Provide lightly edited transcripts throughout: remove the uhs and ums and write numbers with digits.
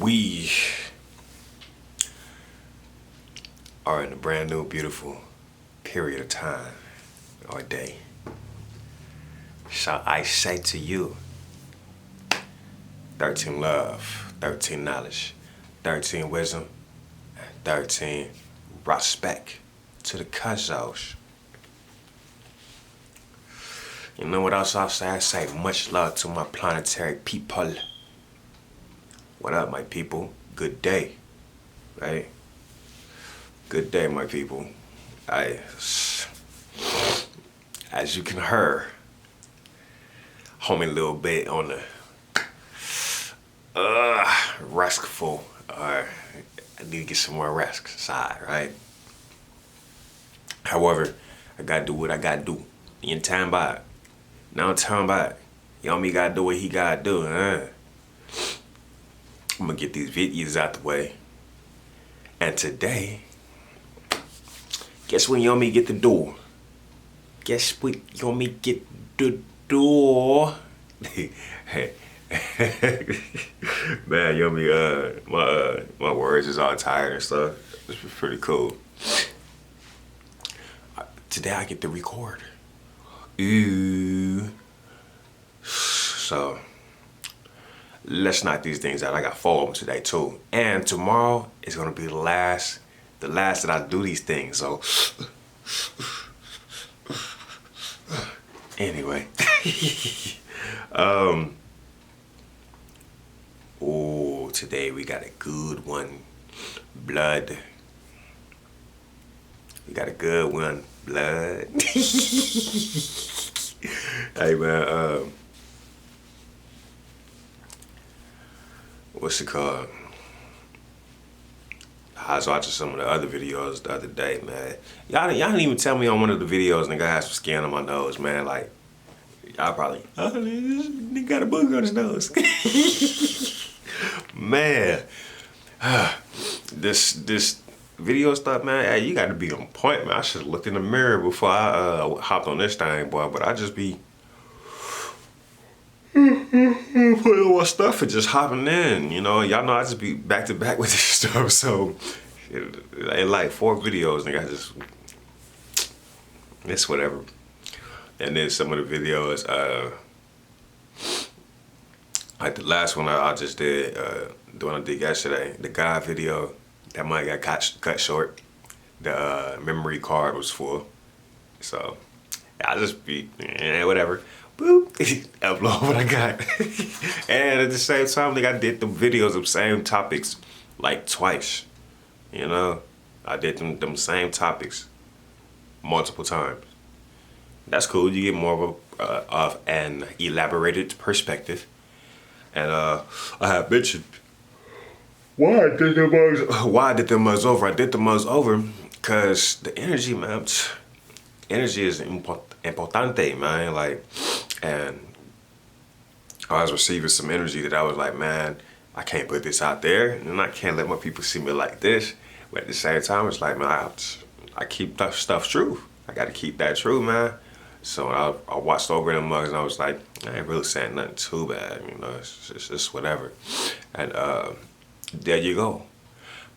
We are in a brand new, beautiful period of time or day. Shall I say to you, 13 love, 13 knowledge, 13 wisdom, and 13 respect to the cuzos. You know what else I'll say? I say much love to my planetary people. What up, my people? Good day, right? Good day, my people. As you can hear, homie a little bit on the restful, or I need to get some more rest side, right? However, I gotta do what I gotta do. In time by it. Now I'm talking about, me gotta do what he gotta do, huh? I'm gonna get these videos out the way. And today, guess when Yomi get the door? Guess what Yomi get the door? Man, Yomi, my words is all tired and stuff. This was pretty cool. Today I get to record. Ooh. So let's knock these things out. I got 4 of them today too. And tomorrow is gonna be the last that I do these things. So anyway. Oh, today we got a good one. Blood. We got a good one. Blood. Hey man, what's it called? I was watching some of the other videos the other day, man. Y'all didn't even tell me on one of the videos nigga had some skin on my nose, man. Like, y'all probably, this nigga got a booger on his nose. Man, this video stuff, man, hey, you gotta be on point, man. I should've looked in the mirror before I hopped on this thing, boy, but I just be putting on stuff and just hopping in, you know. Y'all know I just be back to back with this stuff, so in like 4 videos, nigga, I just, it's whatever. And then some of the videos, like the last one I just did, the one I did yesterday, the guy video, that might got cut short. The memory card was full. So I just be, whatever. Boop, upload what I got. And at the same time, like I did the videos of same topics like twice. You know, I did them same topics multiple times. That's cool. You get more of an elaborated perspective. And I have mentioned why I did them mugs over. I did them mugs over because the energy, man. Energy is importante, man. Like, and I was receiving some energy that I was like, man, I can't put this out there, and I can't let my people see me like this. But at the same time, it's like, man, I keep that stuff true. I got to keep that true, man. So I watched over them mugs, and I was like, I ain't really saying nothing too bad, you know. It's just whatever. And there you go.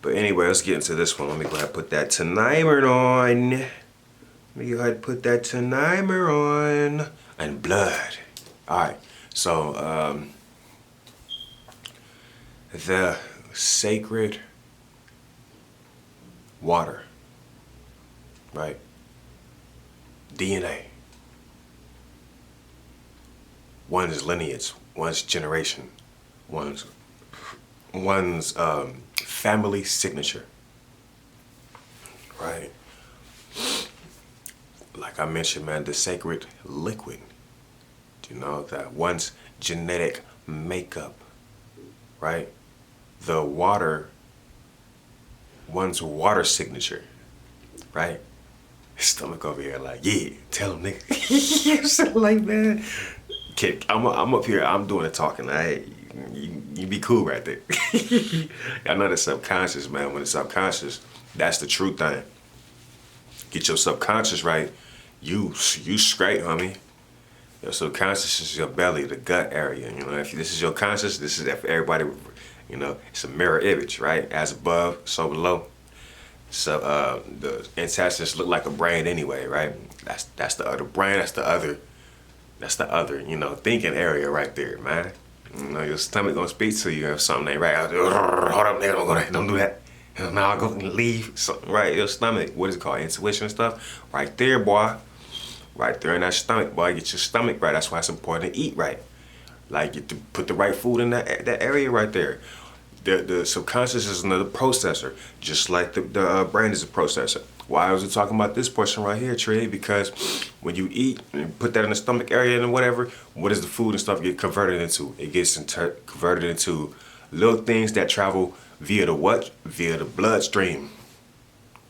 But anyway, let's get into this one. Let me go ahead and put that timer on. Let me go ahead and put that timer on. And blood. All right. So the sacred water, right? DNA. One's lineage, one's generation, one's family signature, right? Like I mentioned, man, the sacred liquid, you know, that one's genetic makeup, right? The water, one's water signature, right? Stomach over here like, yeah, tell him, nigga. So like, man, I'm up here, I'm doing the talking. You be cool right there. Y'all know the subconscious, man. When it's subconscious, that's the true thing. Get your subconscious right, you straight, homie. Your subconscious is your belly, the gut area. You know, if this is your conscious, this is for everybody You know, it's a mirror image, right? As above, so below. So the intestines look like a brain anyway, right? That's the other brain. That's the other, you know, thinking area right there, man. You know, your stomach gonna speak to you if something ain't right. Hold up, nigga, don't go there, don't do that. Now I'll go and leave. Something right, your stomach, what is it called, intuition and stuff? Right there, boy. Right there in that stomach, boy. Get your stomach right. That's why it's important to eat right. Like, you to put the right food in that area right there. The subconscious is another processor, just like the brain is a processor. Why was it talking about this portion right here, Trey? Because when you eat and put that in the stomach area and whatever, what does the food and stuff get converted into? It gets converted into little things that travel via the what? Via the bloodstream,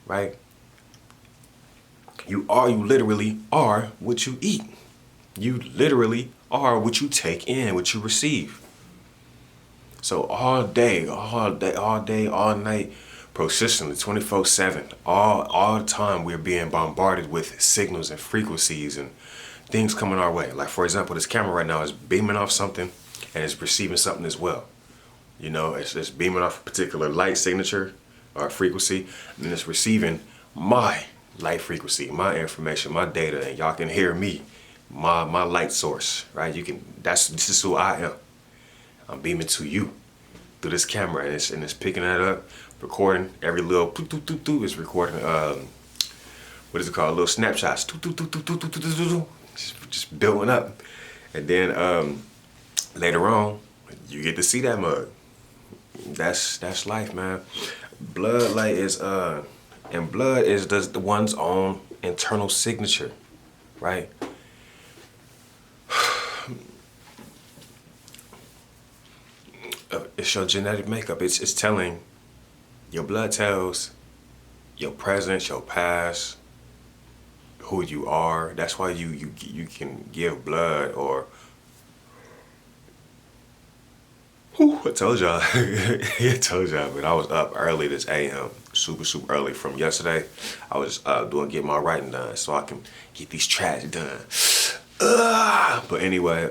right? You literally are what you eat. You literally are what you take in, what you receive. So all day, all night, persistently, 24/7, all the time, we're being bombarded with signals and frequencies and things coming our way. Like, for example, this camera right now is beaming off something and it's receiving something as well. You know, it's beaming off a particular light signature or frequency, and then it's receiving my light frequency, my information, my data, and y'all can hear me, my light source, right? This is who I am. I'm beaming to you through this camera, and it's picking that up, recording every little it's recording what is it called, little snapshots, just building up, and then later on you get to see that mug. That's life, man. Blood light is and blood is the one's own internal signature, right? It's your genetic makeup. It's telling, your blood tells your present, your past, who you are. That's why you can give blood, or I told y'all, I told y'all, but I was up early this AM, super early from yesterday. I was getting my writing done so I can get these tracks done. But anyway,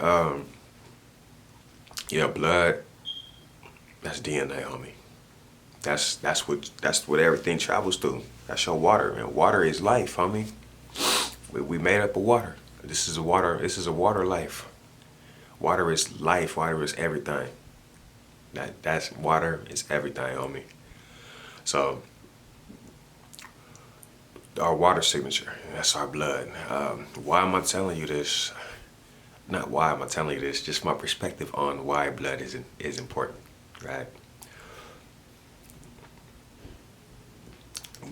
yeah, blood. That's DNA, homie. That's what everything travels through. That's your water, and water is life, homie. We made up of water. This is a water life. Water is life. Water is everything. That's water is everything, homie. So our water signature, that's our blood. Why am I telling you this? Not why am I telling you this, just my perspective on why blood is important. Right?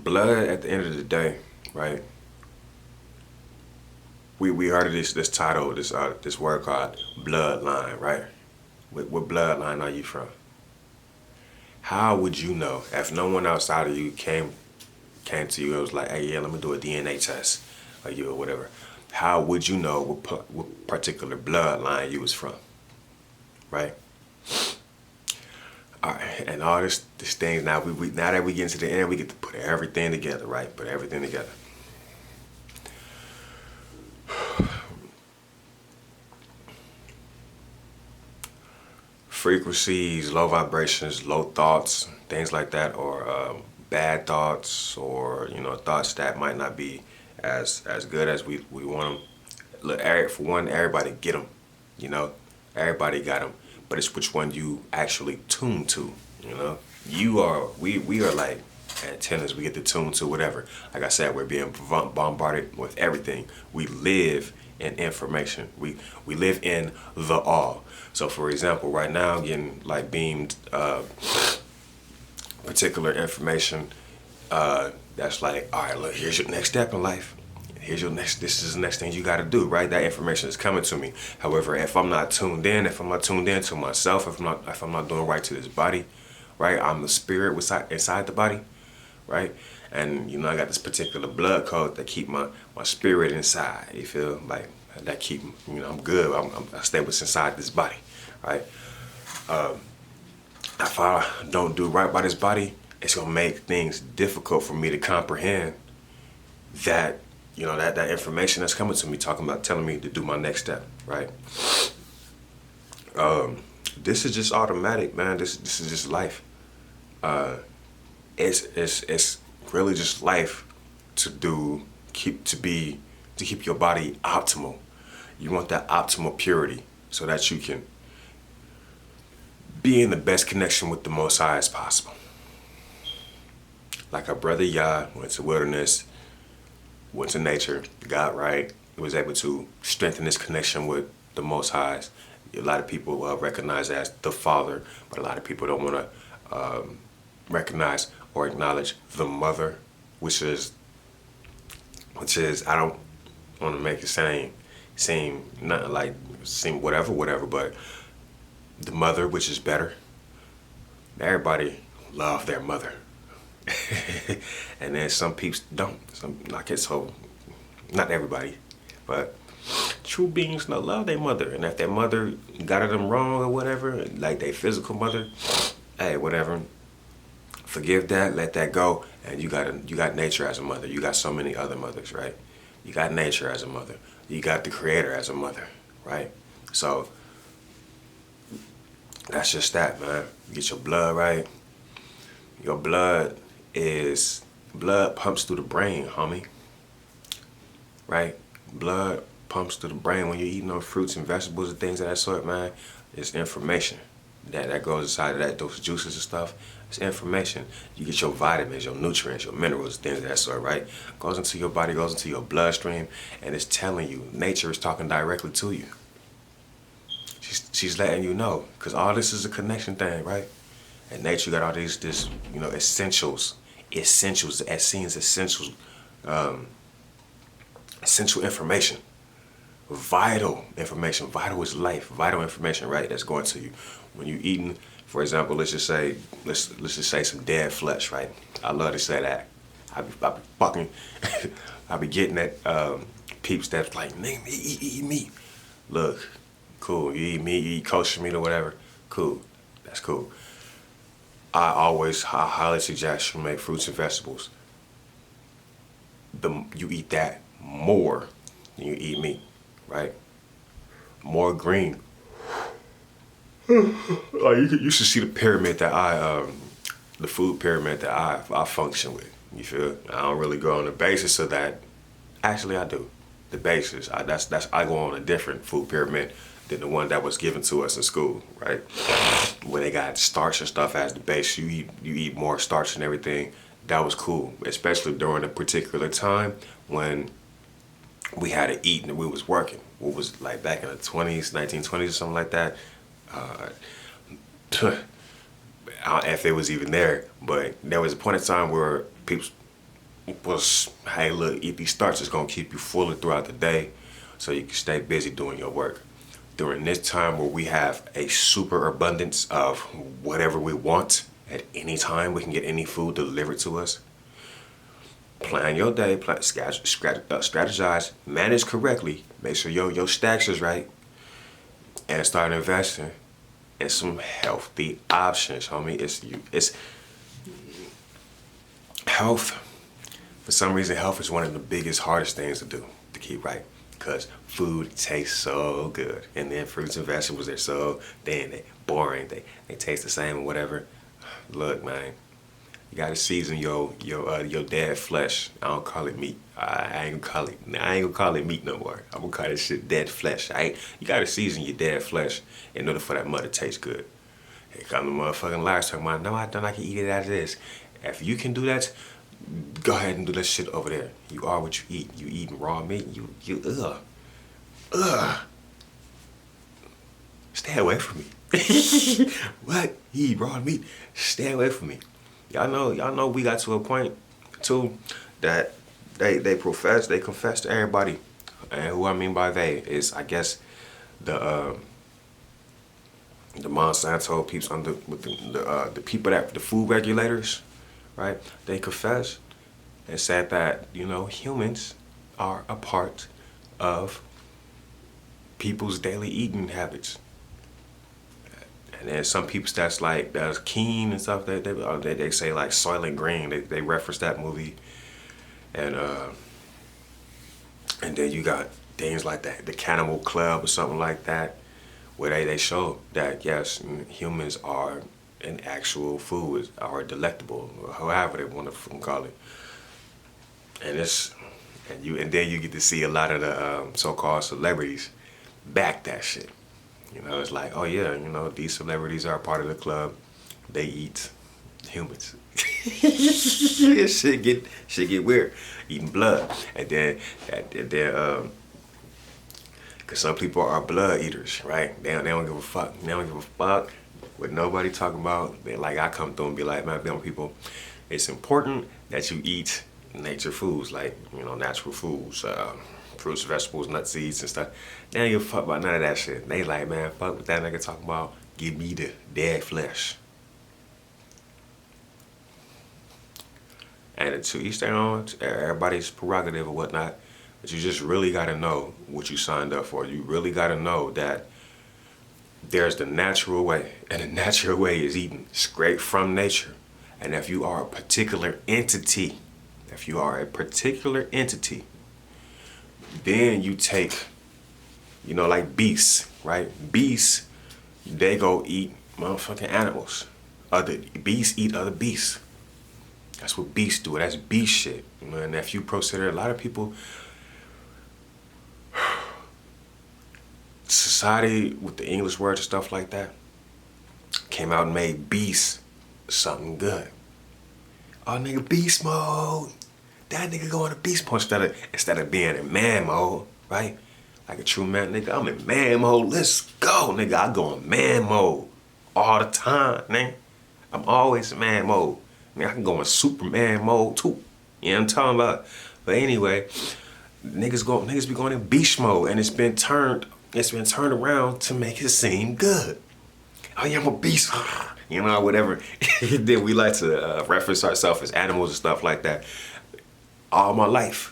Blood, at the end of the day, right? We heard of this title, this word called bloodline, right? What bloodline are you from? How would you know if no one outside of you came to you and was like, hey, yeah, let me do a DNA test, or you or whatever? How would you know what particular bloodline you was from, right? All right, and all this thing, now now that we get into the end, we get to put everything together, right? Put everything together. Frequencies, low vibrations, low thoughts, things like that, or bad thoughts, or thoughts that might not be as good as we want them. Look, for one, everybody get them, everybody got them. But it's which one you actually tune to, we are like antennas. We get to tune to whatever. Like I said, we're being bombarded with everything. We live in information. We live in the all. So for example, right now I'm getting like beamed particular information that's like, all right, look, here's your next step in life. This is the next thing you got to do, right? That information is coming to me. However, if I'm not tuned in, to myself, if I'm not doing right to this body, right? I'm the spirit inside the body, right? And I got this particular blood code that keep my spirit inside. You feel like that keep I'm good. I stay what's inside this body, right? If I don't do right by this body, it's gonna make things difficult for me to comprehend that. That information that's coming to me, telling me to do my next step, right? this is just automatic, man. This is just life. It's really just life to keep your body optimal. You want that optimal purity so that you can be in the best connection with the Most High as possible. Like our brother Yah went to wilderness, went to nature, got right, was able to strengthen his connection with the Most High. A lot of people recognize that as the Father, but a lot of people don't want to recognize or acknowledge the Mother, which is I don't want to make it seem not like seem whatever, but the mother, which is better. Everybody love their mother. And then some peeps don't. Some, like it's so, not everybody, but true beings don't love their mother. And if their mother got them wrong or whatever, like their physical mother, hey, whatever. Forgive that, let that go, and you got nature as a mother. You got so many other mothers, right? You got nature as a mother. You got the Creator as a mother, right? So that's just that, man. Get your blood right. Your blood pumps through the brain, homie. Right? Blood pumps through the brain when you're eating those fruits and vegetables and things of that sort, man. It's information that goes inside of those juices and stuff. It's information. You get your vitamins, your nutrients, your minerals, things of that sort, right? Goes into your body, goes into your bloodstream, and it's telling you. Nature is talking directly to you. She's letting you know, because all this is a connection thing, right? And nature got all these essentials, essential information, vital information. Vital is life. Vital information, right? That's going to you when you eating. For example, let's just say some dead flesh, right? I love to say that. I be getting that peeps that's like, nigga, eat meat. Look, cool. You eat meat, you eat kosher meat or whatever. Cool. That's cool. I highly suggest you make fruits and vegetables. You eat that more than you eat meat, right? More green. You should see the pyramid that the food pyramid that I function with. You feel? I don't really go on the basis of that. Actually, I do. The basis. I go on a different food pyramid than the one that was given to us in school, right? Where they got starch and stuff as the base. You eat more starch and everything. That was cool, especially during a particular time when we had to eat and we was working. What was like back in the 20s, 1920s or something like that. If it was even there, but there was a point in time where people was, hey, look, eat these starches, it's gonna keep you fuller throughout the day, so you can stay busy doing your work. During this time where we have a super abundance of whatever we want at any time, we can get any food delivered to us. Plan your day, strategize, manage correctly, make sure your stacks is right, and start investing in some healthy options, homie. It's health. For some reason, health is one of the biggest, hardest things to do, to keep right. Because food tastes so good. And then fruits and vegetables, they boring. They taste the same or whatever. Look, man, you gotta season your dead flesh. I don't call it meat. I ain't gonna call it meat no more. I'm gonna call this shit dead flesh. You gotta season your dead flesh in order for that mud to taste good. Here come the motherfucking liars talking about, no, I don't. I can eat it as is. If you can do that, go ahead and do that shit over there. You are what you eat. You eating raw meat. You Stay away from me. What? You eat raw meat? Stay away from me. Y'all know we got to a point too that they confess to everybody. And who I mean by they is, I guess, the Monsanto peeps with the people the food regulators, right? They confess and said that, humans are a part of people's daily eating habits. And then some people that's keen and stuff, they say like Soylent Green, they reference that movie. And then you got things like that, the Cannibal Club or something like that, where they show that yes, humans are an actual food, are delectable, or however they want to call it. And then you get to see a lot of the so-called celebrities back that shit. You know, it's like, oh yeah, you know, these celebrities are part of the club. They eat humans. shit get weird. Eating blood, and then cause some people are blood eaters, right? They don't give a fuck. They don't give a fuck what nobody talking about. They, like, I come through and be like, man, people, it's important that you eat nature foods, like, you know, natural foods, fruits, vegetables, nuts, seeds, and stuff. They don't give a fuck about none of that shit. They like, man, fuck what that nigga talking about. Give me the dead flesh. And to each their own, everybody's prerogative or whatnot. But you just really gotta know what you signed up for. You really gotta know that there's the natural way, and the natural way is eating straight from nature. And if you are a particular entity, then you take, you know, like beasts, right? Beasts, they go eat motherfucking animals. Other beasts eat other beasts. That's what beasts do. That's beast shit. You know, and if you consider, a lot of people, society with the English words and stuff like that came out and made beast something good. Oh, nigga, beast mode. That nigga going to beast mode instead of being in man mode, right? Like a true man, nigga, I'm in man mode. Let's go, nigga. I go in man mode all the time, nigga. I'm always in man mode. I mean, I can go in Superman mode too. You know what I'm talking about? But anyway, niggas be going in beast mode, and it's been turned around to make it seem good. Oh yeah, I'm a beast. You know, whatever. Then we like to reference ourselves as animals and stuff like that. All my life.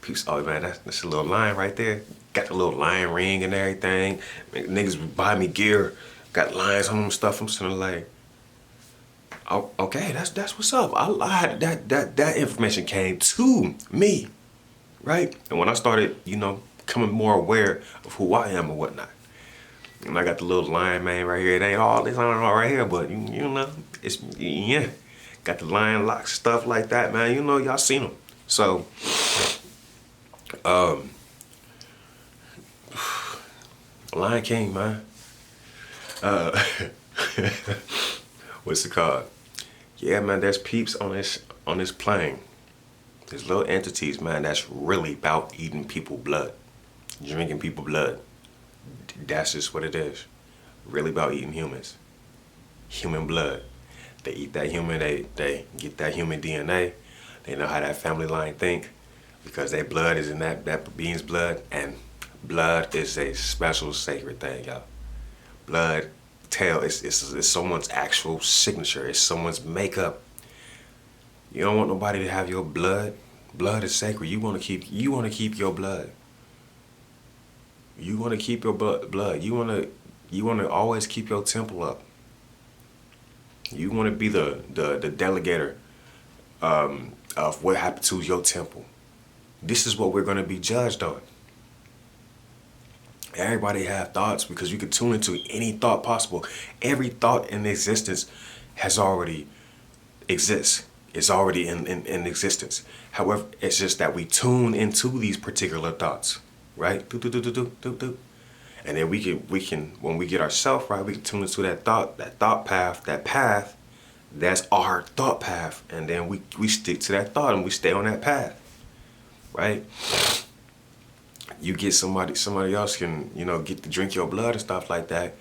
People, oh man, that's a little lion right there. Got the little lion ring and everything. Niggas buy me gear, got lions on them stuff. I'm sitting like, oh, okay, that's what's up. I lied. That information came to me, right? And when I started, you know, becoming more aware of who I am and whatnot, and I got the little lion mane right here. It ain't all this on right here, but you know, it's, yeah, got the lion locks, stuff like that, man. You know, y'all seen them. So, Lion King, man. What's it called? Yeah, man, there's peeps on this plane. There's little entities, man, that's really about eating people blood, drinking people blood. That's just what it is. Really about eating humans. Human blood. They eat that human, they get that human DNA. They know how that family line think, because their blood is in that being's blood, and blood is a special sacred thing, y'all. Blood it's someone's actual signature. It's someone's makeup. You don't want nobody to have your blood. Blood is sacred. You want to keep your blood. You want to keep your blood. You want to always keep your temple up. You want to be the delegator of what happened to your temple. This is what we're going to be judged on. Everybody have thoughts, because you can tune into any thought possible. Every thought in existence exists. It's already in existence. However, it's just that we tune into these particular thoughts, right? And then we can when we get ourselves right, we can tune into that thought path, that's our thought path, and then we stick to that thought and we stay on that path, right? You get somebody else can, you know, get to drink your blood and stuff like that.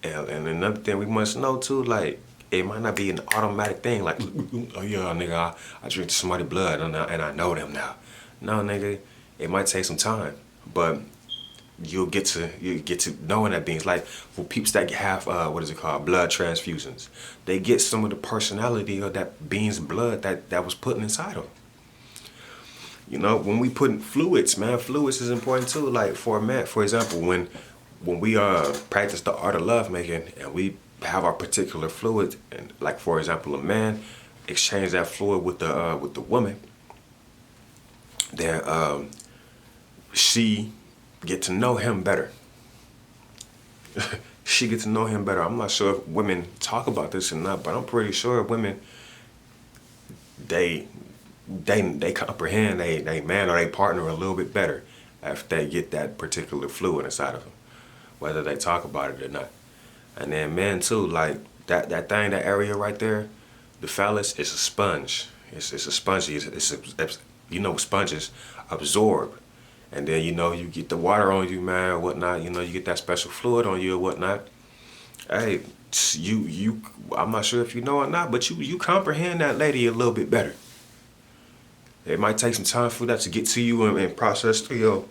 And another thing we must know too, like, it might not be an automatic thing, like, oh yeah, nigga, I drink somebody's blood and I know them now. No, nigga, it might take some time, but you get to knowing that beings. Like for people that have blood transfusions, they get some of the personality of that being's blood that was put inside them. You know, when we put in fluids, man, fluids is important too. Like for a man, for example, when we practice the art of love making and we have our particular fluid, and like for example, a man exchange that fluid with the woman, then she get to know him better. she get to know him better. I'm not sure if women talk about this or not, but I'm pretty sure women, they comprehend they man or they partner a little bit better after they get that particular fluid inside of them, whether they talk about it or not. And then men too, like that thing, that area right there, the phallus is a sponge. It's a spongy. You know, sponges absorb, and then you get the water on you, man, or whatnot. You get that special fluid on you or whatnot. Hey, I'm not sure if you know or not, but you comprehend that lady a little bit better. It might take some time for that to get to you and process through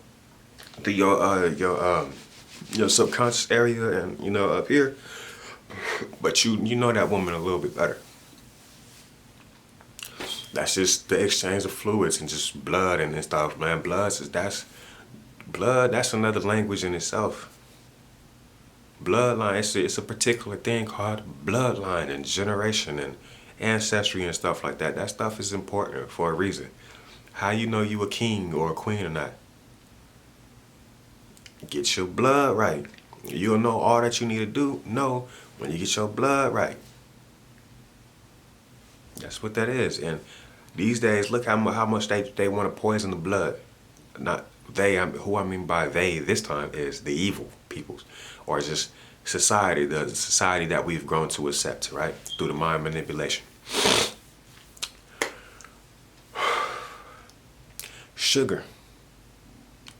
your subconscious area and up here, but you know that woman a little bit better. That's just the exchange of fluids and just blood and stuff, man. That's another language in itself. Bloodline, it's a particular thing called bloodline and generation and ancestry and stuff like that. That stuff is important for a reason. How you know you a king or a queen or not? Get your blood right. You'll know all that you need to know when you get your blood right. That's what that is. And these days, look how much they want to poison the blood. Not they, who I mean by they this time is the evil peoples, or just society, the society that we've grown to accept, right? Through the mind manipulation. Sugar,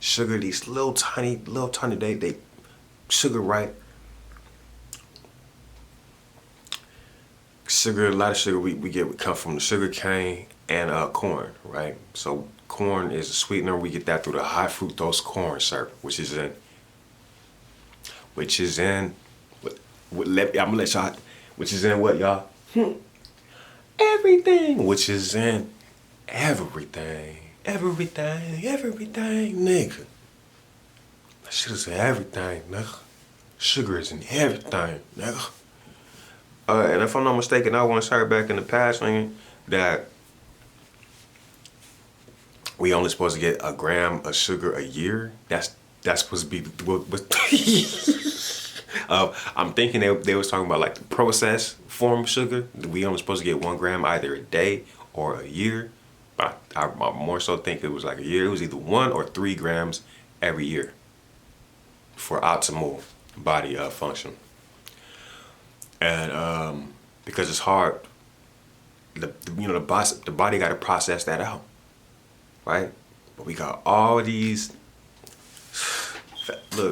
these little tiny, they sugar, right? Sugar, a lot of sugar we come from the sugar cane and corn, right? So corn is a sweetener. We get that through the high fructose corn syrup, which is in what, y'all? Everything, which is in everything, nigga. I should have said everything, nigga. Sugar is in everything, nigga. And if I'm not mistaken, I once heard back in the past, man, that we only supposed to get a gram of sugar a year. That's supposed to be what I'm thinking they was talking about like the processed form of sugar. We only supposed to get 1 gram either a day or a year. But I more so think it was like a year. It was either 1 or 3 grams every year for optimal body function. And because it's hard, the body got to process that out, right? But we got all these,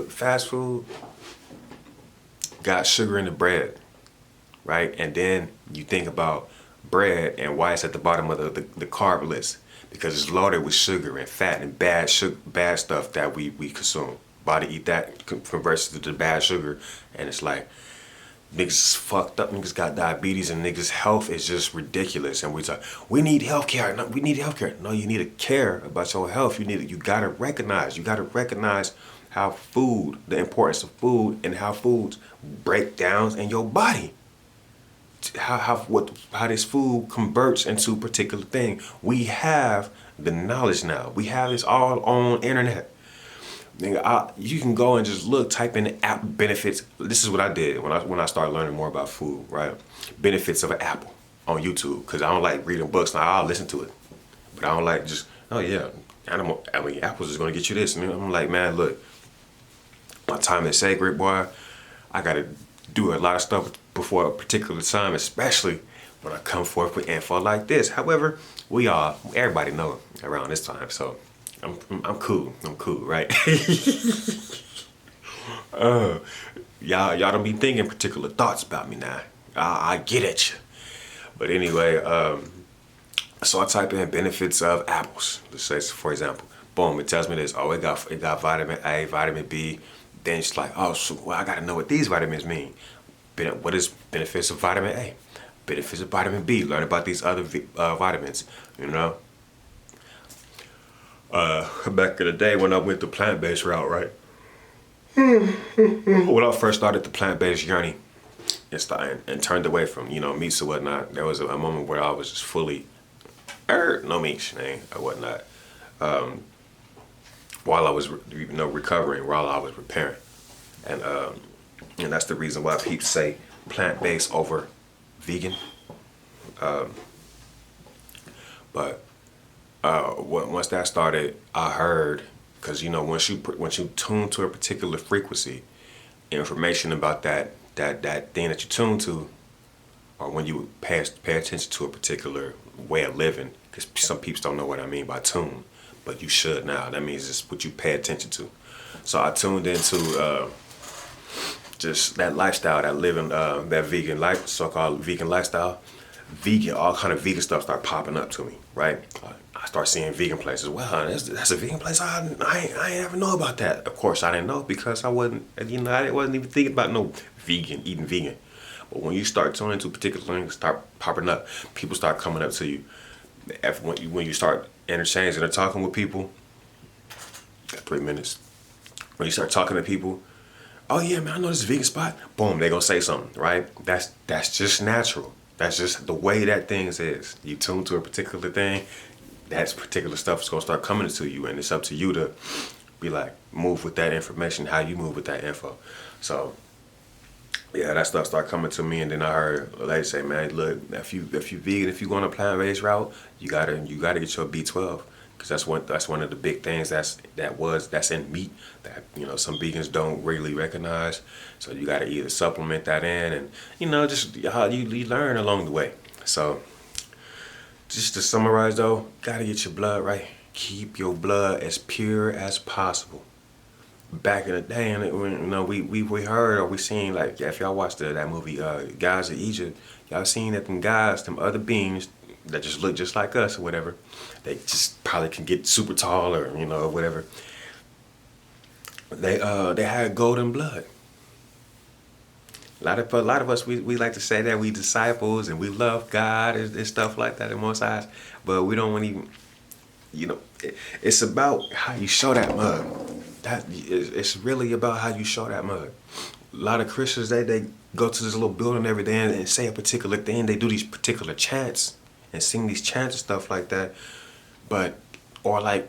fast food got sugar in the bread, right? And then you think about bread and why it's at the bottom of the carb list, because it's loaded with sugar and fat and bad stuff that we consume. Body eat that, converts to the bad sugar, and it's like, niggas is fucked up, niggas got diabetes, and niggas' health is just ridiculous. And we talk, we need healthcare. No, we need healthcare. No, you need to care about your health. You gotta recognize how the importance of food and how foods break down in your body. How this food converts into a particular thing. We have the knowledge now. We have this all on internet. You can go and just type in the app benefits. This is what I did when I started learning more about food, right? Benefits of an apple on YouTube, because I don't like reading books. Now I'll listen to it, but I don't like just, oh yeah, apples is gonna get you this. And I'm like, man, look, my time is sacred, boy. I gotta do a lot of stuff before a particular time, especially when I come forth with info like this. However, everybody know around this time, so I'm cool, right? Y'all don't be thinking particular thoughts about me now. I get at you. But anyway, so I type in benefits of apples. Let's say, for example, boom, it tells me this. Oh, it got vitamin A, vitamin B. Then it's like, oh, so I gotta know what these vitamins mean. What is benefits of vitamin A? Benefits of vitamin B. Learn about these other vitamins, back in the day when I went the plant-based route, right? When I first started the plant-based journey and turned away from, meats or whatnot, there was a moment where I was just fully, no meats, man, or whatnot. While I was, recovering, while I was repairing. And And that's the reason why people say plant-based over vegan. But once that started, I heard, because you know, once you tune to a particular frequency, information about that thing that you tune to, or when you pay attention to a particular way of living, because some people don't know what I mean by tune, but you should now. That means it's what you pay attention to. So I tuned into just that lifestyle, that living, that vegan life, so-called vegan lifestyle. All kind of vegan stuff start popping up to me, right? I start seeing vegan places. Wow, that's a vegan place. I ain't ever know about that. Of course, I didn't know because I wasn't even thinking about no eating vegan. But when you start tuning into particular things, start popping up, people start coming up to you. When you start interchanging or talking with people, got 3 minutes. When you start talking to people, oh yeah, man, I know this vegan spot. Boom, they gonna say something, right? That's just natural. That's just the way that things is. You tune to a particular thing, that particular stuff is gonna start coming to you, and it's up to you to be like, move with that information, how you move with that info. So yeah, that stuff started coming to me, and then I heard a lady say, man, look, if you vegan, if you go on a plant-based route, you gotta get your B12, because that's one of the big things that's in meat that, you know, some vegans don't really recognize. So you gotta either supplement that in, and you know, just how you learn along the way. So just to summarize though, gotta get your blood right. Keep your blood as pure as possible. Back in the day, and you know, we heard or we seen, like, if y'all watched that movie Guys of Egypt, y'all seen that them other beings that just look just like us or whatever, they just probably can get super tall or, you know, whatever. They had golden blood. A lot of us, we like to say that we disciples and we love God and stuff like that in most eyes, but we don't want to even, you know, it's about how you show that mud. It's really about how you show that mud. A lot of Christians, they go to this little building every day and say a particular thing. They do these particular chants and sing these chants and stuff like that. But, or like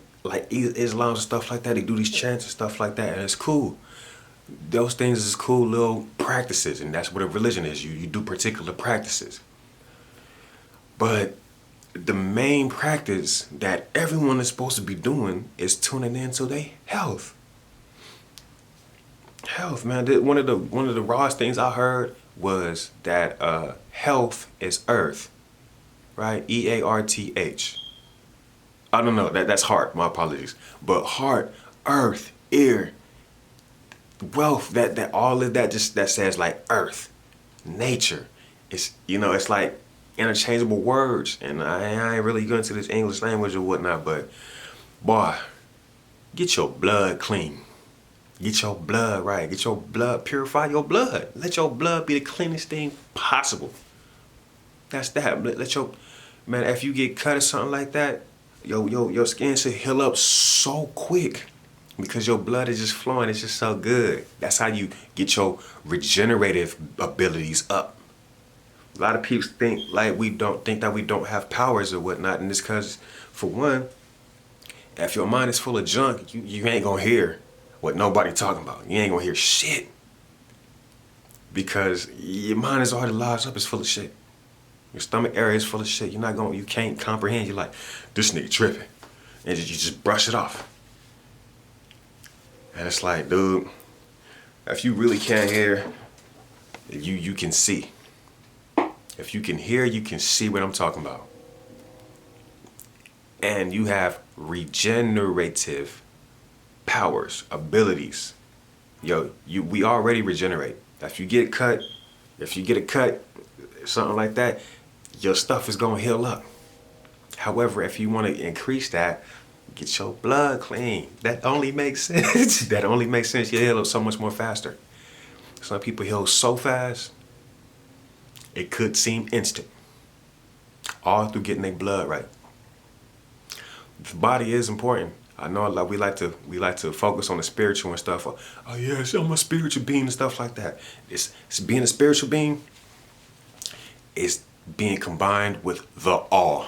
Islam and stuff like that, they do these chants and stuff like that, and it's cool. Those things is cool little practices, and that's what a religion is. You do particular practices. But the main practice that everyone is supposed to be doing is tuning into their health. Health, man. One of the rawest things I heard was that health is earth, right? EARTH. I don't know. That's heart. My apologies. But heart, earth, ear, wealth. That all of that that says like earth, nature. It's, you know, it's like interchangeable words, and I ain't really going to this English language or whatnot, but boy, get your blood clean. Get your blood right. Get your blood, purify your blood. Let your blood be the cleanest thing possible. That's that. Let your, man, if you get cut or something like that, your skin should heal up so quick because your blood is just flowing. It's just so good. That's how you get your regenerative abilities up. A lot of people think like we don't have powers or whatnot, and it's because, for one, if your mind is full of junk, you ain't gonna hear what nobody talking about. You ain't gonna hear shit because your mind is already lodged up. It's full of shit. Your stomach area is full of shit. You can't comprehend. You're like, this nigga tripping, and you just brush it off. And it's like, dude, if you really can't hear, you can see. If you can hear, you can see what I'm talking about. And you have regenerative powers, abilities. We already regenerate. If you get a cut, something like that, your stuff is gonna heal up. However, if you want to increase that, get your blood clean. That only makes sense. That only makes sense. You heal up so much more faster. Some people heal so fast, it could seem instant. All through getting their blood right. The body is important. I know we like to focus on the spiritual and stuff. Oh yeah, I'm a spiritual being and stuff like that. It's being a spiritual being is being combined with the all.